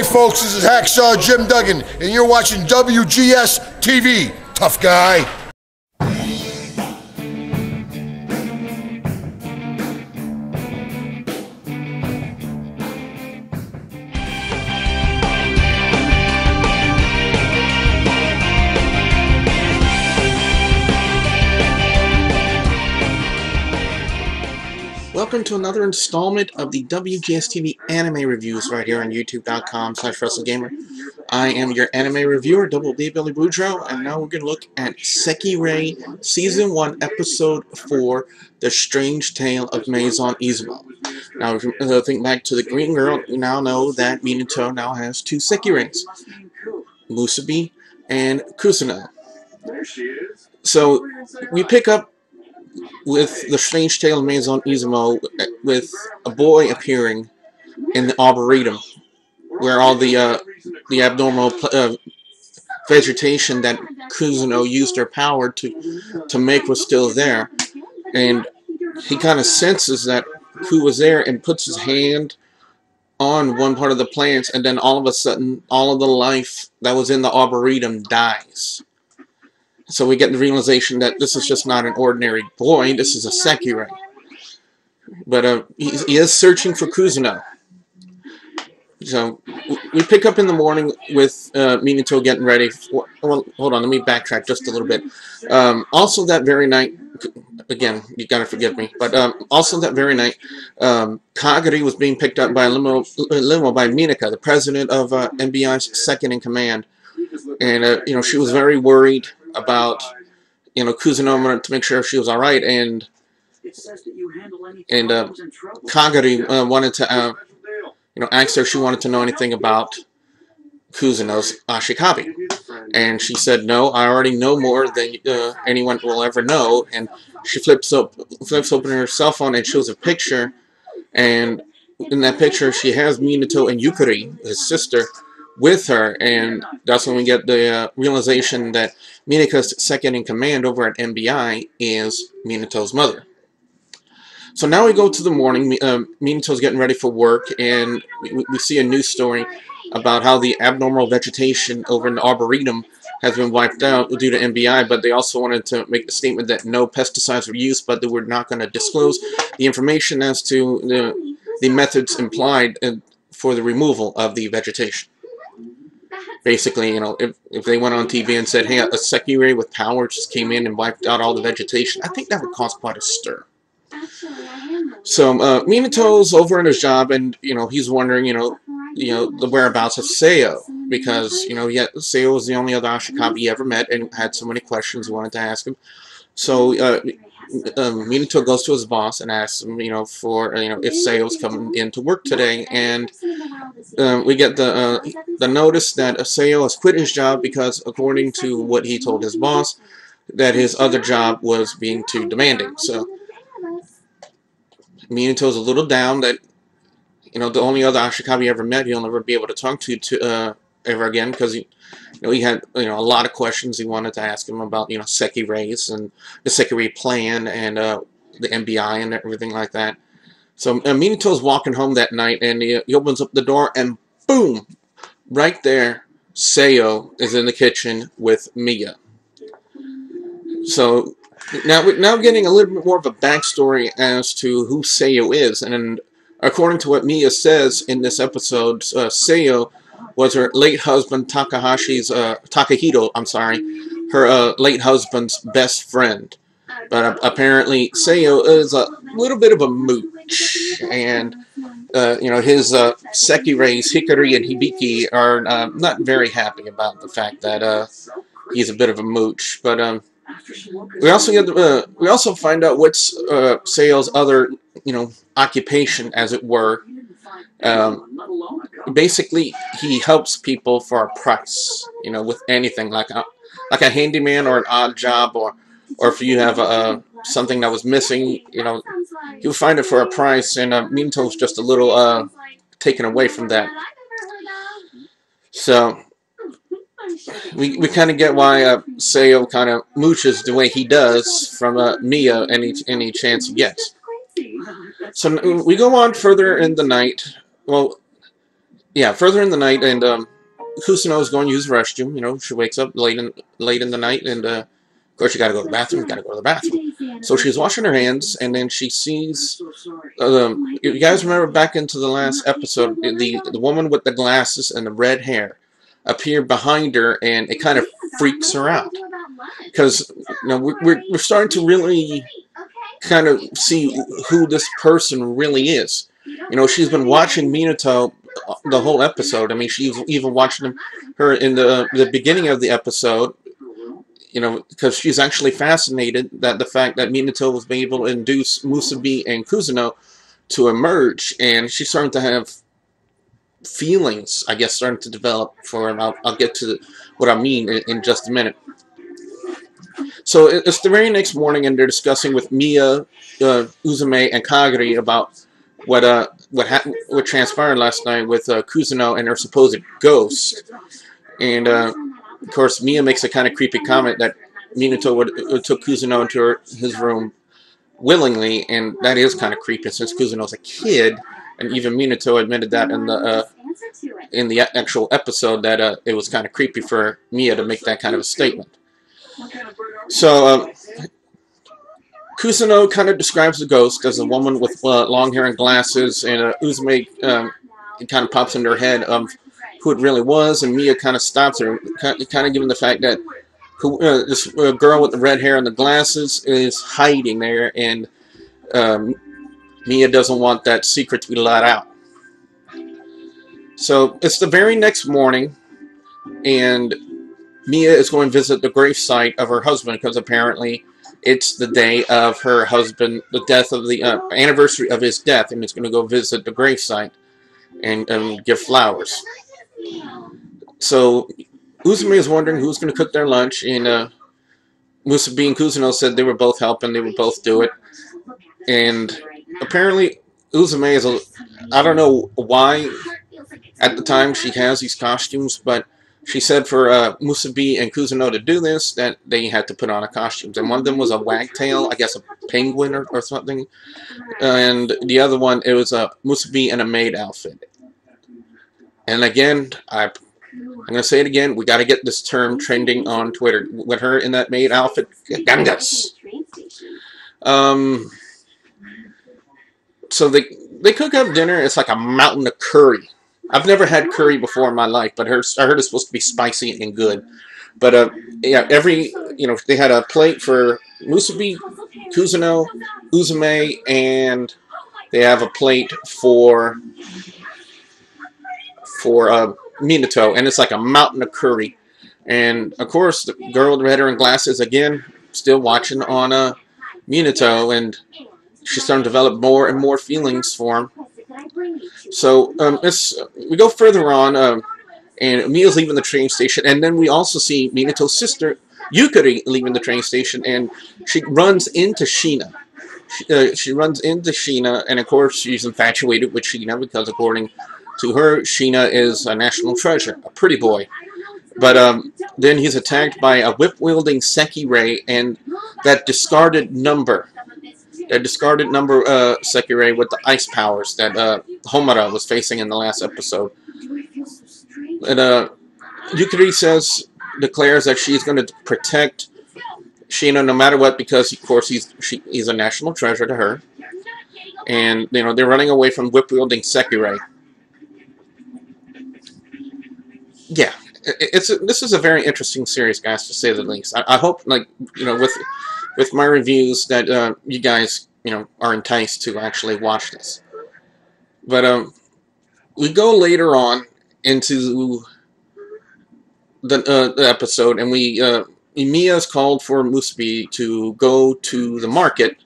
Hey folks, this is Hacksaw Jim Duggan, and you're watching WGS-TV. Tough guy. Welcome to another installment of the WGS-TV anime reviews right here on youtube.com/WrestleGamer. I am your anime reviewer, Double D Billy Boudreaux, and now we're going to look at Sekirei Season 1, Episode 4, The Strange Tale of Maison Izumo. Now, if you think back to the Green Girl, you now know that Mito now has two Sekireis, Musubi and Kusuno. So, we pick up with The Strange Tale of Maison Izumo, with a boy appearing in the Arboretum, where all the abnormal vegetation that Kusuno used her power to make was still there. And he kind of senses that Ku was there and puts his hand on one part of the plants, and then all of a sudden, all of the life that was in the Arboretum dies. So we get the realization that this is just not an ordinary boy, this is a Sekirei. But he is searching for Kusuno. So we pick up in the morning with Mito getting ready for, well, hold on, let me backtrack just a little bit. Also that very night, again, you gotta forgive me, but also that very night, Kagari was being picked up by a limo by Minika, the president of MBI's second-in-command. And, you know, she was very worried about, you know, Kusuno, to make sure she was alright, and Kagari wanted to, you know, asked her if she wanted to know anything about Kusuno's Ashikabi. And she said, no, I already know more than anyone will ever know. And she flips open her cell phone and shows a picture, and in that picture she has Minato and Yukari, his sister, with her, and that's when we get the realization that Minika's second-in-command over at MBI is Minato's mother. So now we go to the morning. Minato's getting ready for work, and we see a news story about how the abnormal vegetation over in the Arboretum has been wiped out due to MBI, but they also wanted to make the statement that no pesticides were used, but they were not going to disclose the information as to the methods implied for the removal of the vegetation. Basically, you know, if they went on TV and said, hey, a Sekirei with power just came in and wiped out all the vegetation, I think that would cause quite a stir. So, Minato's over in his job, and, you know, he's wondering, you know, the whereabouts of Seo, because, you know, Seo was the only other Ashikabi he ever met and had so many questions he wanted to ask him. So, Mito goes to his boss and asks him, you know, for, you know, if Seo's coming in to work today, and we get the notice that Seo has quit his job because, according to what he told his boss, that his other job was being too demanding. So Minato's a little down that, you know, the only other Ashikabi he ever met, he'll never be able to talk to ever again, because he had, you know, a lot of questions he wanted to ask him about, you know, Sekireis and the Sekirei plan and the MBI and everything like that. So Minato's walking home that night, and he opens up the door, and boom, right there, Seo is in the kitchen with Mia. So now we're getting a little bit more of a backstory as to who Seo is, and according to what Mia says in this episode, Seo was her late husband Takahito, I'm sorry, her late husband's best friend. But apparently Seo is a little bit of a mooch, and you know, his Sekireis Hikari and Hibiki are not very happy about the fact that he's a bit of a mooch. But we also find out what's Seo's other, you know, occupation, as it were. Basically, he helps people for a price, you know, with anything, like a handyman or an odd job, or if you have something that was missing, you know, you'll find it for a price, and Minto's just a little taken away from that. So we kind of get why Seo kind of mooches the way he does from Mia any chance he gets. So we go on further in the night. Well, yeah, further in the night, and Kusino is going to use the restroom. She wakes up late in the night, and of course, you got to go to the bathroom. You got to go to the bathroom. So she's washing her hands, and then she sees. You guys remember back into the last episode, the woman with the glasses and the red hair appear behind her, and it kind of freaks her out because we're starting to really kind of see who this person really is. She's been watching Minato the whole episode. I mean, she's even watching her in the beginning of the episode. Because she's actually fascinated that the fact that Minato was able to induce Musabi and Kuzuno to emerge, and she's starting to have feelings, I guess, starting to develop for him. I'll get to what I mean in just a minute. So it's the very next morning, and they're discussing with Mia, Uzume, and Kagari about what transpired last night with Kuzuno and her supposed ghost. And of course, Mia makes a kind of creepy comment that Minato took Kuzuno into his room willingly, and that is kind of creepy since Kuzuno's a kid, and even Minato admitted that in the actual episode that it was kind of creepy for Mia to make that kind of a statement. So Kuzuno kind of describes the ghost as a woman with long hair and glasses, and Uzume it kind of pops into her head of who it really was, and Mia kind of stops her, kind of given the fact that this girl with the red hair and the glasses is hiding there, and Mia doesn't want that secret to be let out. So it's the very next morning, and Mia is going to visit the gravesite of her husband because apparently it's the day of her husband, the death of the anniversary of his death, and it's going to go visit the gravesite and give flowers. So Uzume is wondering who's going to cook their lunch, and Musabi and Kuzuno said they were both helping, they would both do it. And apparently Uzume is I don't know why at the time she has these costumes, but she said for Musabi and Kuzuno to do this, that they had to put on a costumes. And one of them was a wagtail, I guess a penguin or something. And the other one, it was a Musabi in a maid outfit. And again, I'm going to say it again, we got to get this term trending on Twitter. With her in that maid outfit, gangas. So they cook up dinner. It's like a mountain of curry. I've never had curry before in my life, but I heard it's supposed to be spicy and good. But yeah, they had a plate for Musabi, Kuzuno, Uzume, and they have a plate for Minato, and it's like a mountain of curry. And of course, the girl with the red hair and glasses again, still watching on Minato, and she's starting to develop more and more feelings for him. So we go further on, and Mia's leaving the train station, and then we also see Minato's sister Yukari leaving the train station, and she runs into Sheena. She runs into Sheena, and of course she's infatuated with Sheena because according to her, Sheena is a national treasure, a pretty boy. But then he's attacked by a whip-wielding Sekirei and that discarded number. Sekirei with the ice powers that Homura was facing in the last episode. And Yukari declares that she's going to protect Sheena no matter what because, of course, he's a national treasure to her. And, they're running away from whip-wielding Sekirei. Yeah, this is a very interesting series, guys, to say the least. I hope, with my reviews that you guys, are enticed to actually watch this. But we go later on into the episode, and Mia's called for Musabi to go to the market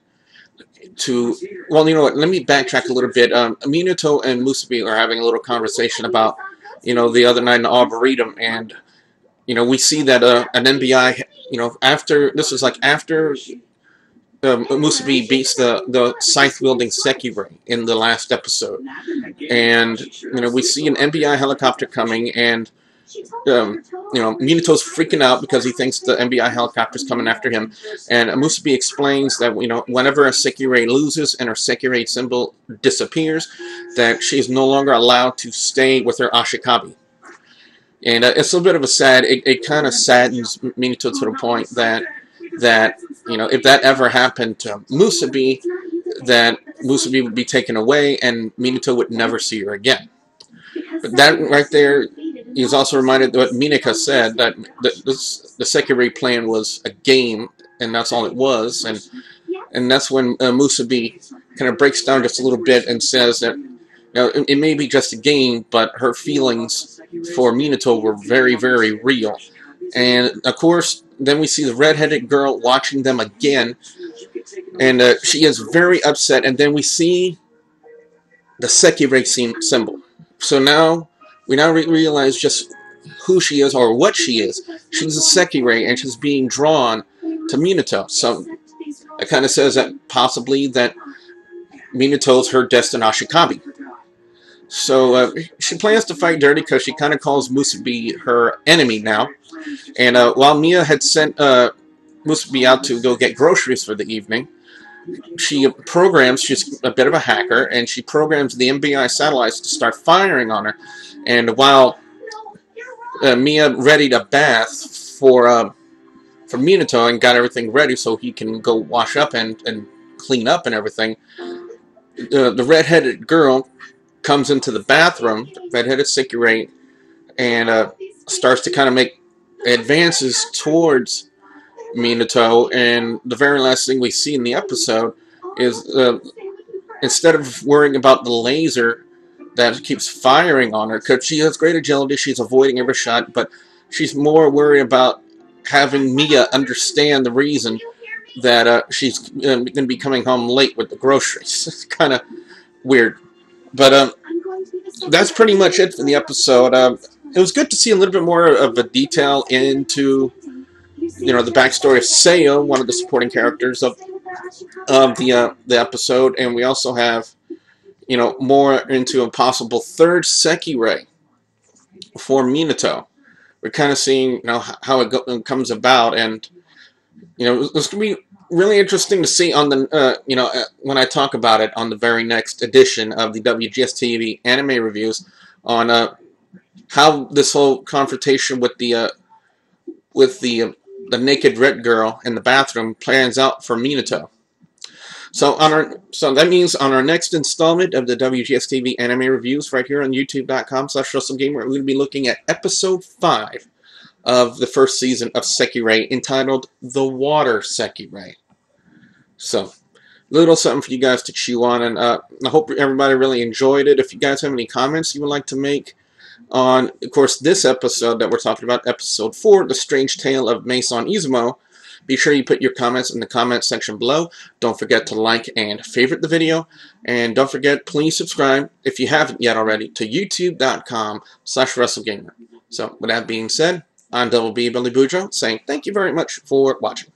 well, you know what, let me backtrack a little bit. Minato and Musabi are having a little conversation about, the other night in the Arboretum, and, we see that an NBI, after Musabi beats the scythe-wielding Sekirei in the last episode. And, we see an NBI helicopter coming, and Minato's freaking out because he thinks the NBI helicopter's coming after him, and Musubi explains that whenever a Sekirei loses and her Sekirei symbol disappears, that she's no longer allowed to stay with her Ashikabi. And it's a bit of a sad. It kind of saddens Minato to the point that if that ever happened to Musubi, that Musubi would be taken away and Minato would never see her again. But that right there, he's also reminded what Mineka said, that the Sekirei plan was a game, and that's all it was. And that's when Musubi kind of breaks down just a little bit and says that it may be just a game, but her feelings for Minato were very, very real. And of course, then we see the redheaded girl watching them again, and she is very upset. And then we see the Sekirei symbol. So now we realize just who she is, or what she is. She's a Sekirei, and she's being drawn to Minato. So it kind of says that possibly that Minato's her destined Ashikabi. So she plans to fight dirty because she kind of calls Musubi her enemy now. And while Mia had sent Musubi out to go get groceries for the evening, she's a bit of a hacker, and she programs the NBI satellites to start firing on her. And while Mia readied a bath for Minato and got everything ready so he can go wash up and clean up and everything, the redheaded girl comes into the bathroom, redheaded Sekirei, and starts to kind of make advances towards Minato. And the very last thing we see in the episode is instead of worrying about the laser that keeps firing on her, because she has great agility, she's avoiding every shot, but she's more worried about having Mia understand the reason that she's going to be coming home late with the groceries. It's kind of weird. But that's pretty much it for the episode. It was good to see a little bit more of a detail into the backstory of Seiya, one of the supporting characters of the episode, and we also have more into a possible third Sekirei for Minato. We're kind of seeing how it comes about, and it's going to be really interesting to see on the when I talk about it on the very next edition of the WGS-TV anime reviews on how this whole confrontation with the naked red girl in the bathroom plans out for Minato. So that means on our next installment of the WGS-TV anime reviews right here on youtube.com/WrestleGamer, we're going to be looking at episode 5 of the first season of Sekirei, entitled The Water Sekirei. So, a little something for you guys to chew on, and I hope everybody really enjoyed it. If you guys have any comments you would like to make on, of course, this episode that we're talking about, episode 4, The Strange Tale of Maison Izumo, be sure you put your comments in the comment section below. Don't forget to like and favorite the video, and don't forget, please subscribe, if you haven't yet already, to youtube.com/WrestleGamer. So, with that being said, I'm Double B Billy Boudreaux, saying thank you very much for watching.